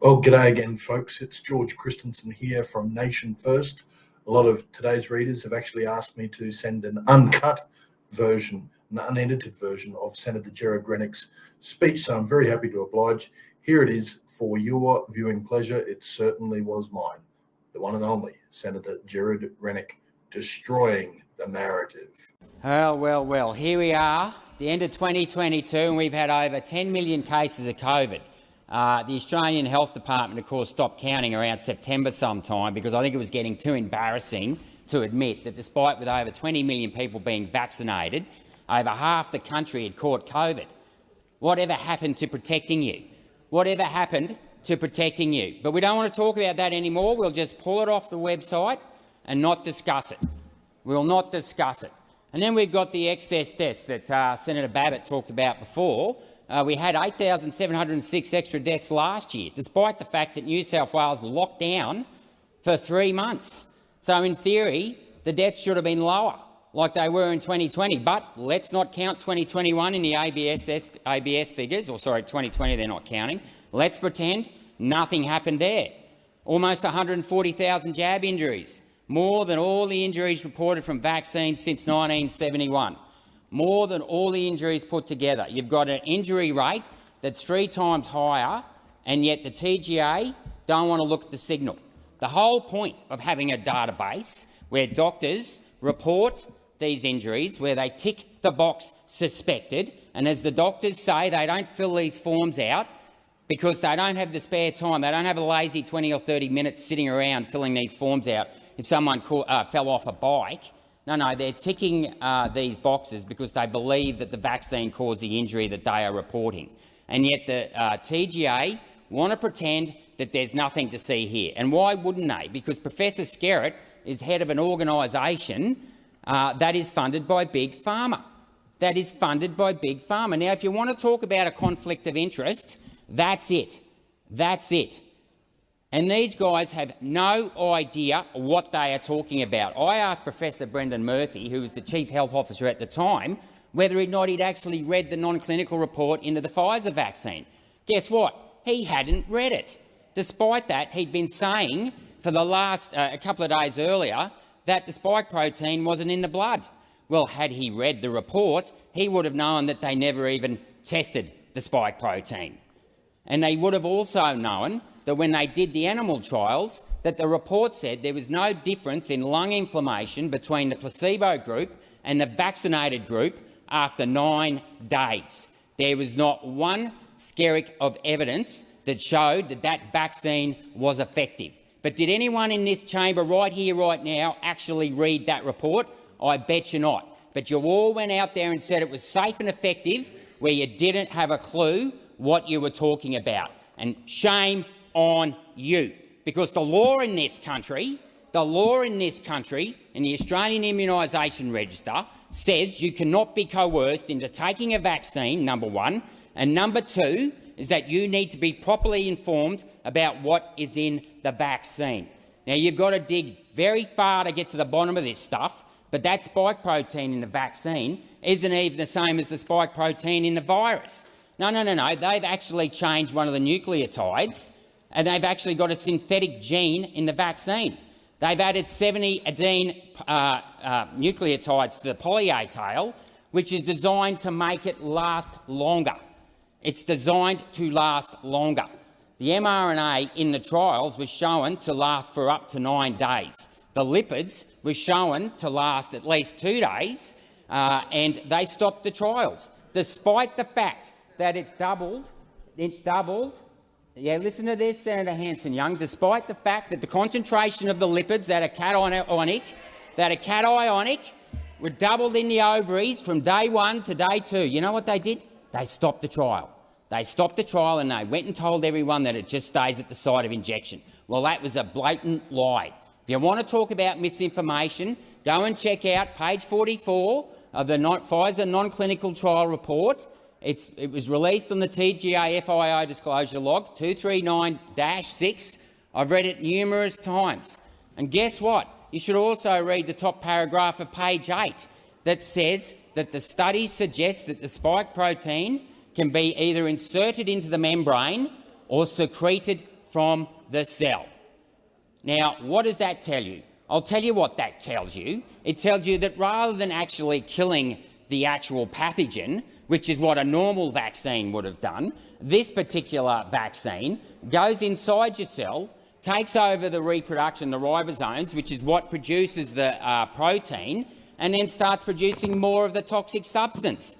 Well, g'day again, folks. It's George Christensen here from Nation First. A lot of today's readers have actually asked me to send an uncut version, an unedited version of Senator Gerard Rennick's speech, so I'm very happy to oblige. Here it is for your viewing pleasure. It certainly was mine. The one and only Senator Gerard Rennick, destroying the narrative. Well, here we are, the end of 2022, and we've had over 10 million cases of COVID. The Australian Health Department, of course, stopped counting around September sometime because I think it was getting too embarrassing to admit that despite with over 20 million people being vaccinated, over half the country had caught COVID. Whatever happened to protecting you? Whatever happened to protecting you? But we don't want to talk about that anymore. We'll just pull it off the website and not discuss it. We'll not discuss it. And then we've got the excess deaths that Senator Babbitt talked about before. We had 8,706 extra deaths last year, despite the fact that New South Wales locked down for 3 months. So in theory, the deaths should have been lower, like they were in 2020. But let's not count 2021 in the ABS figures, or sorry, 2020 they're not counting. Let's pretend nothing happened there. Almost 140,000 jab injuries, more than all the injuries reported from vaccines since 1971. More than all the injuries put together. You've got an injury rate that's 3 times higher, and yet the TGA don't want to look at the signal. The whole point of having a database where doctors report these injuries, where they tick the box suspected, and as the doctors say, they don't fill these forms out because they don't have the spare time. They don't have a lazy 20 or 30 minutes sitting around filling these forms out if someone fell off a bike. No, they're ticking these boxes because they believe that the vaccine caused the injury that they are reporting. And yet the TGA want to pretend that there's nothing to see here. And why wouldn't they? Because Professor Skerritt is head of an organisation that is funded by Big Pharma. That is funded by Big Pharma. Now, if you want to talk about a conflict of interest, that's it. That's it. And these guys have no idea what they are talking about. I asked Professor Brendan Murphy, who was the Chief Health Officer at the time, whether or not he'd actually read the non-clinical report into the Pfizer vaccine. Guess what? He hadn't read it. Despite that, he'd been saying for the last a couple of days earlier that the spike protein wasn't in the blood. Well, had he read the report, he would have known that they never even tested the spike protein. And they would have also known that when they did the animal trials, that the report said there was no difference in lung inflammation between the placebo group and the vaccinated group after 9 days. There was not one skerrick of evidence that showed that that vaccine was effective. But did anyone in this chamber right here, right now, actually read that report? I bet you not. But you all went out there and said it was safe and effective where you didn't have a clue what you were talking about. And shame on you, because the law in this country, in the Australian Immunisation Register says you cannot be coerced into taking a vaccine, number one, and number two is that you need to be properly informed about what is in the vaccine. Now, you've got to dig very far to get to the bottom of this stuff, but that spike protein in the vaccine isn't even the same as the spike protein in the virus. No, they've actually changed one of the nucleotides, and they've actually got a synthetic gene in the vaccine. They've added 70 adenine nucleotides to the poly-A tail, which is designed to make it last longer. It's designed to last longer. The mRNA in the trials was shown to last for up to 9 days. The lipids were shown to last at least 2 days, and they stopped the trials, despite the fact that it doubled. Yeah, listen to this, Senator Hanson-Young. Despite the fact that the concentration of the lipids that are cationic were doubled in the ovaries from day 1 to day 2. You know what they did? They stopped the trial. They stopped the trial and they went and told everyone that it just stays at the site of injection. Well, that was a blatant lie. If you want to talk about misinformation, go and check out page 44 of the Pfizer non-clinical trial report. It was released on the TGA FIO disclosure log 239-6. I've read it numerous times. And guess what? You should also read the top paragraph of page 8 that says that the study suggests that the spike protein can be either inserted into the membrane or secreted from the cell. Now, what does that tell you? I'll tell you what that tells you. It tells you that rather than actually killing the actual pathogen, which is what a normal vaccine would have done, this particular vaccine goes inside your cell, takes over the reproduction, the ribosomes, which is what produces the protein, and then starts producing more of the toxic substance.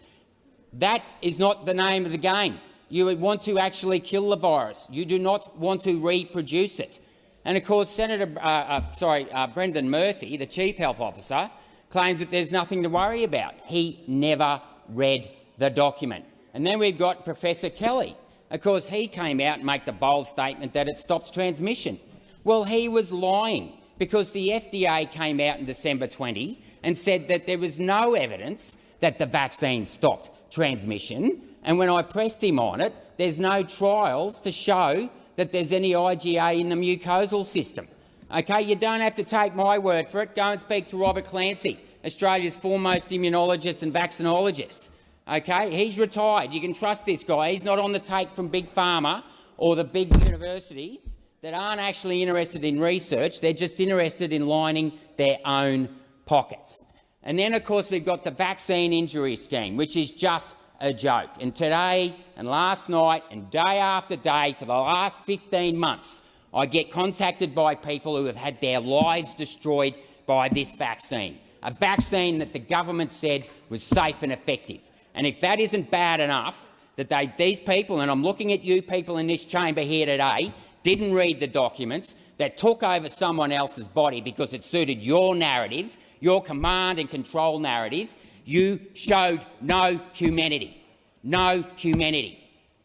That is not the name of the game. You would want to actually kill the virus. You do not want to reproduce it. And of course, Brendan Murphy, the Chief Health Officer, claims that there's nothing to worry about. He never read the document. And then we've got Professor Kelly. Of course, he came out and made the bold statement that it stops transmission. Well, he was lying, because the FDA came out in December 20 and said that there was no evidence that the vaccine stopped transmission. And when I pressed him on it, there's no trials to show that there's any IgA in the mucosal system. Okay, you don't have to take my word for it. Go and speak to Robert Clancy, Australia's foremost immunologist and vaccinologist. Okay, he's retired. You can trust this guy. He's not on the take from Big Pharma or the big universities that aren't actually interested in research. They're just interested in lining their own pockets. And then, of course, we've got the vaccine injury scheme, which is just a joke. And today and last night and day after day for the last 15 months, I get contacted by people who have had their lives destroyed by this vaccine, a vaccine that the government said was safe and effective. And if that isn't bad enough, that these people, and I'm looking at you people in this chamber here today, didn't read the documents, that took over someone else's body because it suited your narrative, your command and control narrative, you showed no humanity. No humanity.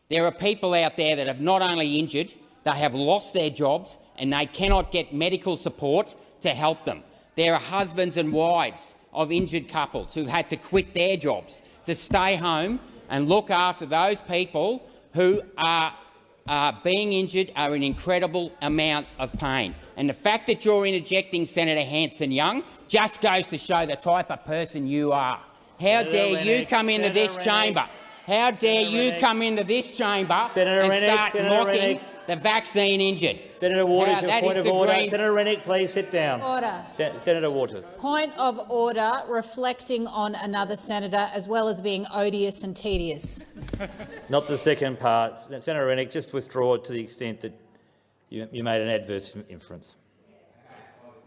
There are people out there that have not only injured, they have lost their jobs and they cannot get medical support to help them. There are husbands and wives of injured couples who've had to quit their jobs to stay home and look after those people who are being injured, are in incredible amount of pain. And the fact that you're interjecting, Senator Hanson-Young, just goes to show the type of person you are. How dare you come into this chamber? How dare you come into this chamber and start mocking the vaccine injured? Senator Waters, your point of order. Senator Rennick, please sit down. Order. Senator Waters. Point of order, reflecting on another senator as well as being odious and tedious. Not the second part. Senator Rennick, just withdraw it to the extent that you made an adverse inference.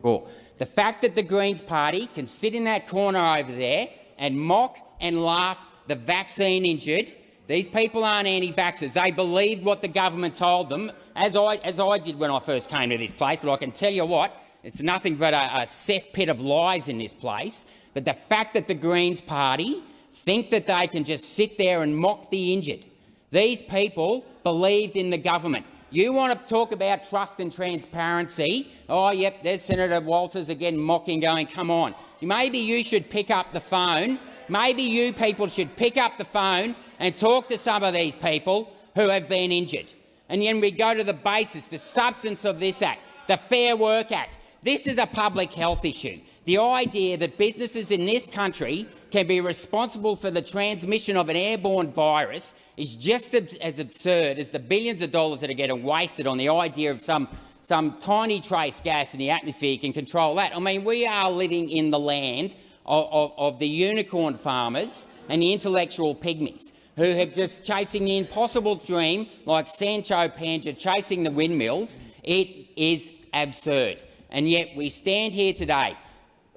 Well, the fact that the Greens party can sit in that corner over there and mock and laugh the vaccine injured. These people aren't anti-vaxxers. They believed what the government told them, as I did when I first came to this place. But I can tell you what, it's nothing but a cesspit of lies in this place. But the fact that the Greens party think that they can just sit there and mock the injured. These people believed in the government. You want to talk about trust and transparency? Oh, yep, there's Senator Walters again mocking, going, come on. Maybe you should pick up the phone. Maybe you people should pick up the phone and talk to some of these people who have been injured. And then we go to the basis, the substance of this Act, the Fair Work Act. This is a public health issue. The idea that businesses in this country can be responsible for the transmission of an airborne virus is just as absurd as the billions of dollars that are getting wasted on the idea of some tiny trace gas in the atmosphere can control that. I mean, we are living in the land of the unicorn farmers and the intellectual pygmies who have just chasing the impossible dream like Sancho Panza chasing the windmills. It is absurd. And yet we stand here today,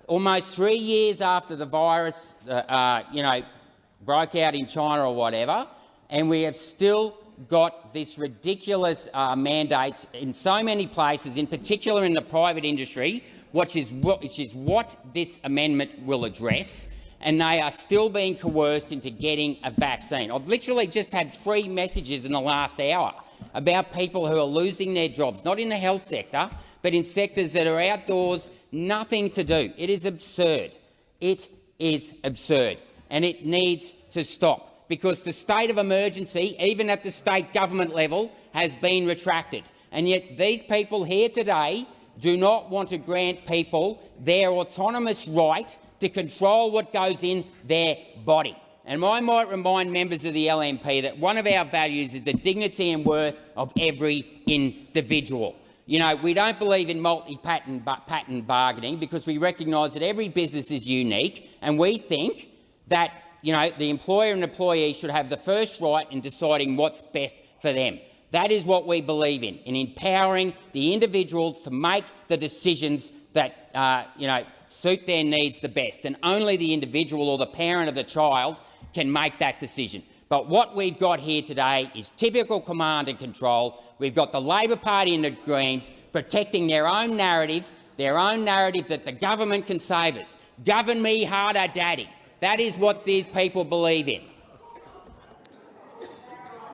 almost 3 years after the virus broke out in China or whatever, and we have still got this ridiculous mandates in so many places, in particular in the private industry, which is what this amendment will address, and they are still being coerced into getting a vaccine. I've literally just had 3 messages in the last hour about people who are losing their jobs, not in the health sector, but in sectors that are outdoors, nothing to do. It is absurd. It is absurd, and it needs to stop, because the state of emergency, even at the state government level, has been retracted. And yet these people here today do not want to grant people their autonomous right to control what goes in their body. And I might remind members of the LNP that one of our values is the dignity and worth of every individual. You know, we don't believe in multi-patent bargaining because we recognise that every business is unique, and we think that, you know, the employer and employee should have the first right in deciding what's best for them. That is what we believe in empowering the individuals to make the decisions that, you know, suit their needs the best, and only the individual or the parent of the child can make that decision. But what we've got here today is typical command and control. We've got the Labor Party and the Greens protecting their own narrative that the government can save us. Govern me harder, Daddy. That is what these people believe in.